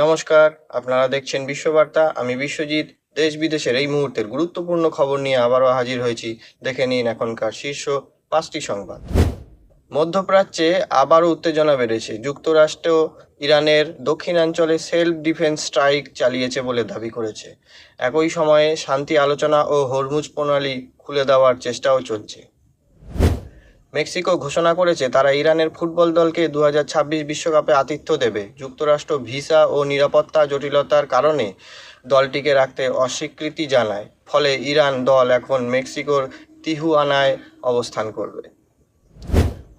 নমস্কার, আপনারা দেখছেন বিশ্ববার্তা। আমি বিশ্বজিৎ। দেশ বিদেশের এই মুহূর্তের গুরুত্বপূর্ণ খবর নিয়ে আবারও হাজির হয়েছি। দেখে নিন এখনকার শীর্ষ 5টি সংবাদ। মধ্যপ্রাচ্যে আবারও উত্তেজনা বেড়েছে। যুক্তরাষ্ট্র ইরানের দক্ষিণাঞ্চলে সেলফ ডিফেন্স স্ট্রাইক চালিয়েছে বলে দাবি করেছে। একই সময়ে শান্তি আলোচনা ও হরমুজ প্রণালী খুলে দেওয়ার চেষ্টাও চলছে। মেক্সিকো ঘোষণা করেছে তারা ইরানের ফুটবল দলকে 2026 বিশ্বকাপে আতিথ্য দেবে। যুক্তরাষ্ট্র ভিসা ও নিরাপত্তা জটিলতার কারণে দলটিকে রাখতে অস্বীকৃতি জানায়। ফলে ইরান দল এখন মেক্সিকোর তিহুয়ানায় অবস্থান করবে।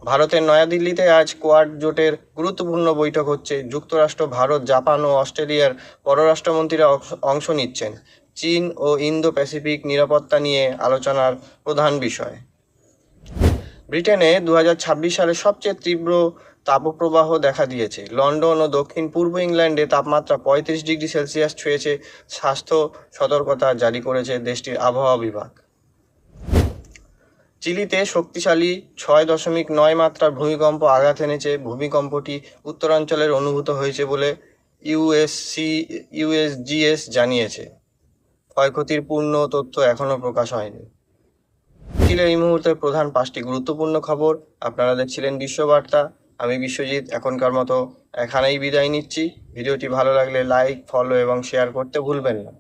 ভারতের নয়াদিল্লিতে আজ কোয়াড জোটের গুরুত্বপূর্ণ বৈঠক হচ্ছে। যুক্তরাষ্ট্র, ভারত, জাপান ও অস্ট্রেলিয়ার পররাষ্ট্রমন্ত্রীরা অংশ নিচ্ছেন। চীন ও ইন্দো প্যাসিফিক নিরাপত্তা নিয়ে আলোচনার প্রধান বিষয়। ব্রিটেনে 2026 সালে সবচেয়ে তীব্র তাপপ্রবাহ দেখা দিয়েছে। লন্ডন ও দক্ষিণ পূর্ব ইংল্যান্ডে তাপমাত্রা 35 ডিগ্রি সেলসিয়াস ছুঁয়েছে। স্বাস্থ্য সতর্কতা জারি করেছে দেশটির আবহাওয়া বিভাগ। চিলিতে শক্তিশালী 6.9 মাত্রার ভূমিকম্প আঘাত এনেছে। ভূমিকম্পটি উত্তরাঞ্চলের অনুভূত হয়েছে বলে ইউএসজিএস জানিয়েছে। ক্ষয়ক্ষতির পূর্ণ তথ্য এখনও প্রকাশ হয়নি। ছিল এই মুহূর্তের প্রধান 5টি গুরুত্বপূর্ণ খবর। আপনারা দেখছিলেন বিশ্ববার্তা। আমি বিশ্বজিৎ এখনকার মতো এখানেই বিদায় নিচ্ছি। ভিডিওটি ভালো লাগলে লাইক, ফলো এবং শেয়ার করতে ভুলবেন না।